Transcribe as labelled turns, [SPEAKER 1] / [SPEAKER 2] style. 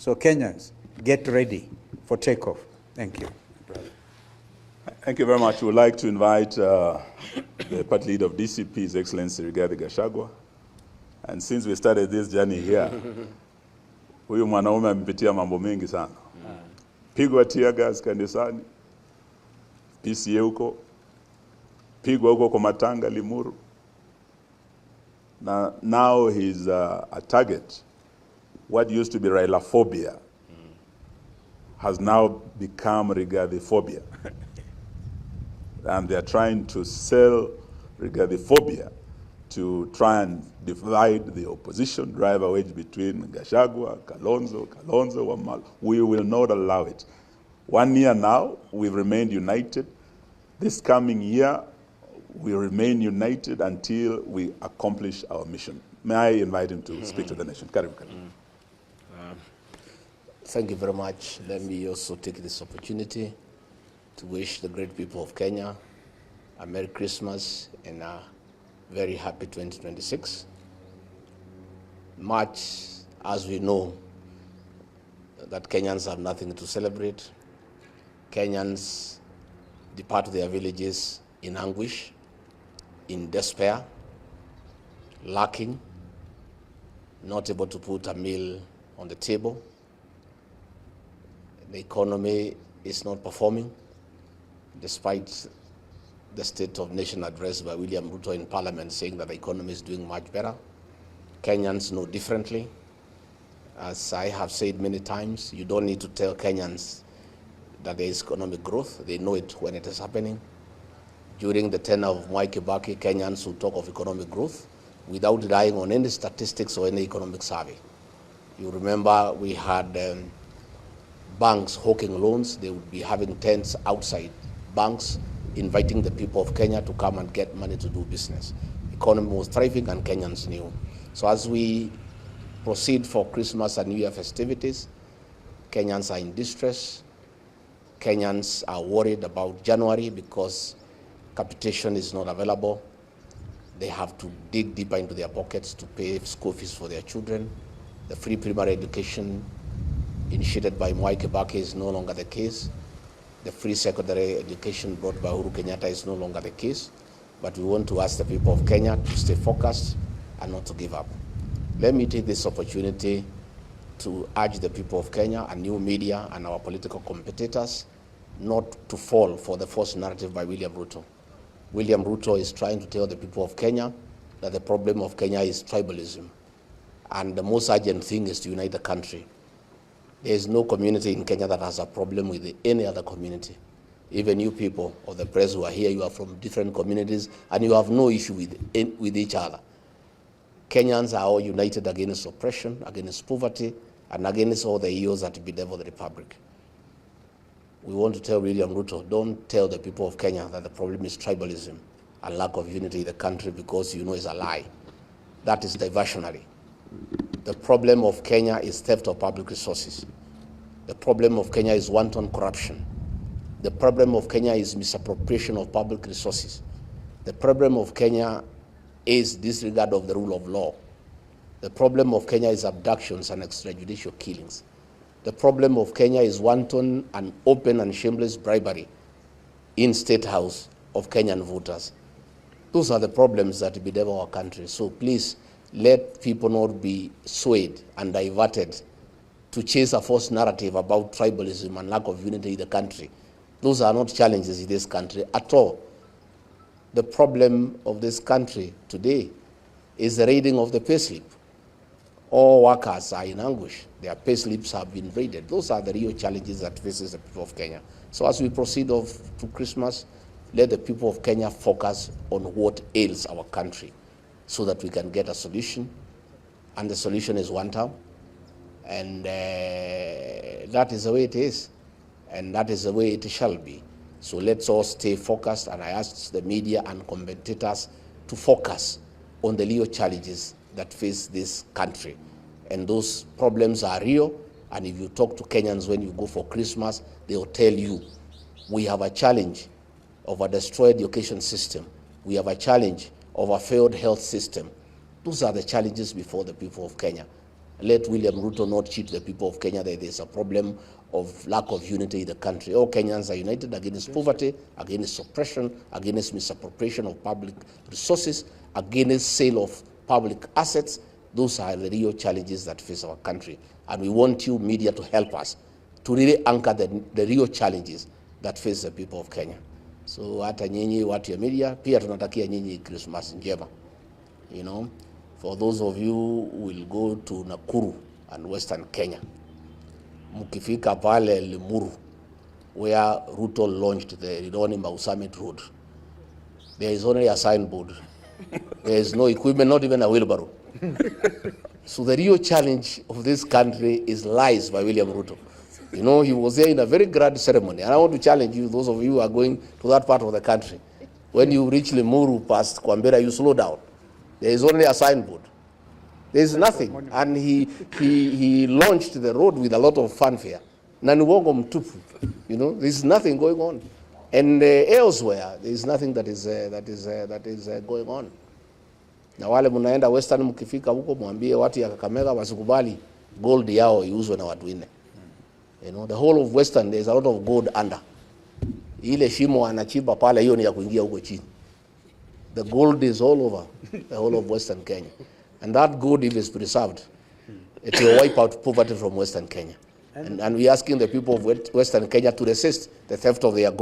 [SPEAKER 1] So Kenyans, get ready for takeoff. Thank you.
[SPEAKER 2] Thank you very much. We would like to invite the party leader of DCP, His Excellency Gachagua. And since we started this journey here, huyu mwanaume amepitia mambo mengi sana. Pigwa tear gas kanisani, PCA huko, pigwa huko kwa Matanga, Limuru. Now he's a target. What used to be Railaphobia has now become Rigathi-phobia. And they're trying to sell Rigathi-phobia to try and divide the opposition, drive a wedge between Gachagua, Kalonzo, Wamalo. We will not allow it. 1 year now, we've remained united. This coming year, we remain united until we accomplish our mission. May I invite him to speak to the nation? Karibu.
[SPEAKER 3] Thank you very much. Let me also take this opportunity to wish the great people of Kenya a Merry Christmas and a very happy 2026. Much as we know that Kenyans have nothing to celebrate, Kenyans depart their villages in anguish, in despair, lacking, not able to put a meal on the table. The economy is not performing, despite the State of Nation address by William Ruto in Parliament saying that the economy is doing much better. Kenyans know differently. As I have said many times, you don't need to tell Kenyans that there is economic growth. They know it when it is happening. During the tenure of Mwai Kibaki, Kenyans will talk of economic growth without relying on any statistics or any economic survey. You remember we had banks hawking loans. They would be having tents outside banks, inviting the people of Kenya to come and get money to do business. The economy was thriving and Kenyans knew. So as we proceed for Christmas and New Year festivities, Kenyans are in distress. Kenyans are worried about January because capitation is not available. They have to dig deeper into their pockets to pay school fees for their children. The free primary education initiated by Mwai Kibaki is no longer the case. The free secondary education brought by Uhuru Kenyatta is no longer the case. But we want to ask the people of Kenya to stay focused and not to give up. Let me take this opportunity to urge the people of Kenya and new media and our political competitors not to fall for the false narrative by William Ruto. William Ruto is trying to tell the people of Kenya that the problem of Kenya is tribalism. And the most urgent thing is to unite the country. There is no community in Kenya that has a problem with any other community. Even you people of the press who are here, you are from different communities and you have no issue with each other. Kenyans are all united against oppression, against poverty, and against all the evils that bedevil the republic. We want to tell William Ruto, don't tell the people of Kenya that the problem is tribalism and lack of unity in the country, because you know it's a lie. That is diversionary. The problem of Kenya is theft of public resources. The problem of Kenya is wanton corruption. The problem of Kenya is misappropriation of public resources. The problem of Kenya is disregard of the rule of law. The problem of Kenya is abductions and extrajudicial killings. The problem of Kenya is wanton and open and shameless bribery in State House of Kenyan voters. Those are the problems that bedevil our country. So please, let people not be swayed and diverted to chase a false narrative about tribalism and lack of unity in the country. Those are not challenges in this country at all. The problem of this country today is the raiding of the payslip. All workers are in anguish. Their payslips have been raided. Those are the real challenges that faces the people of Kenya. So as we proceed to Christmas, let the people of Kenya focus on what ails our country, so that we can get a solution. And the solution is one term. And that is the way it is. And that is the way it shall be. So let's all stay focused. And I ask the media and commentators to focus on the real challenges that face this country. And those problems are real. And if you talk to Kenyans when you go for Christmas, they'll tell you, we have a challenge of a destroyed education system. We have a challenge of a failed health system. Those are the challenges before the people of Kenya. Let William Ruto not cheat the people of Kenya that there's a problem of lack of unity in the country. All Kenyans are united against poverty, against oppression, against misappropriation of public resources, against sale of public assets. Those are the real challenges that face our country. And we want you, media, to help us to really anchor the real challenges that face the people of Kenya. So hata nyinyi watu ya media, pia tunatakia nyinyi Christmas njema. You know, for those of you who will go to Nakuru and Western Kenya, mukifika pale Limuru, where Ruto launched the Ridoni Mau Summit Road, there is only a signboard. There is no equipment, not even a wheelbarrow. So the real challenge of this country is lies by William Ruto. You know, he was there in a very grand ceremony. And I want to challenge you, those of you who are going to that part of the country. When you reach Limuru past Kwambera, you slow down. There is only a signboard. There is nothing. And he launched the road with a lot of fanfare. Nanuwongo mtupu. You know, there is nothing going on. And elsewhere, there is nothing that is going on. Na wale munaenda Western, mkifika huko mwambie watu ya Kakamega wasikubali gold yao iuzwe na watu wengine. You know, the whole of Western, there is a lot of gold under. Ile shimo anachimba pale, hiyo ni ya kuingia huko chini. The gold is all over the whole of Western Kenya. And that gold, if it's preserved, it will wipe out poverty from Western Kenya. And we're asking the people of Western Kenya to resist the theft of their gold.